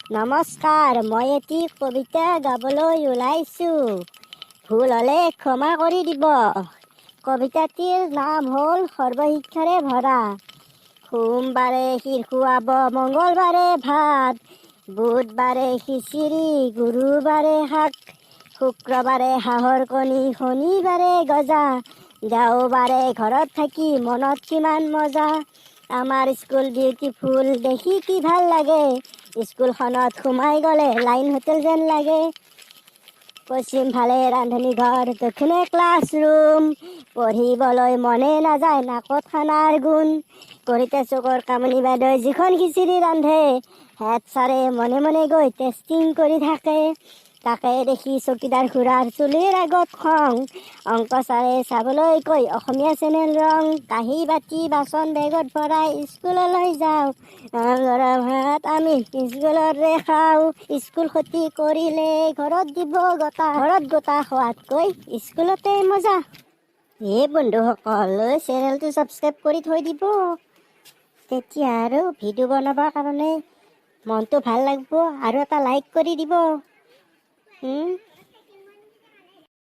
নমস্কাৰ, মই এটি কবিতা গাবলৈ ওলাইছোঁ। ভুল হ'লে ক্ষমা কৰি দিব। কবিতাটিৰ নাম হ'ল সৰ্বশিক্ষাৰে ভৰা। সোমবাৰে ক্ষীৰ খুৱাব, মঙলবাৰে ভাত, বুধবাৰে খিচিৰি, গুৰুবাৰে শাক, শুক্ৰবাৰে হাঁহৰ কণী, শনিবাৰে গজা, দেওবাৰে ঘৰত থাকি মনত কিমান মজা। আমাৰ স্কুল বিউটিফুল, দেখি কি ভাল লাগে। স্কুলখনত সোমাই গ'লে লাইন হোটেল যেন লাগে। পশ্চিম ফালে ৰান্ধনী ঘৰ, দক্ষিণে ক্লাছৰুম, পঢ়িবলৈ মনে নাযায়, নাকত খানাৰ গুণ। কৰিতে চুকৰ কামনি বাইদেউ যিখন খিচিৰি ৰান্ধে, হেড ছাৰে মনে মনে গৈ টেষ্টিং কৰি থাকে। তাকে দেখি চকীদাৰ খুৰাৰ চুলিৰ আগত খং। অংক ছাৰে চাবলৈ কৈ অসমীয়া চেনেল ৰং। কাঁহী বাতি বাচন বেগত ভৰাই স্কুললৈ যাওঁ। ল'ৰা ভাত আমি স্কুলতে খাওঁ। স্কুল ক্ষতি কৰিলে ঘৰত দিব গতা, ঘৰত গতা খোৱাতকৈ স্কুলতে মজা। বন্ধুসকল, চেনেলটো ছাবস্ক্ৰাইব কৰি থৈ দিব, তেতিয়া আৰু ভিডিঅ' বনাবৰ কাৰণে মনটো ভাল লাগিব। আৰু এটা লাইক কৰি দিব।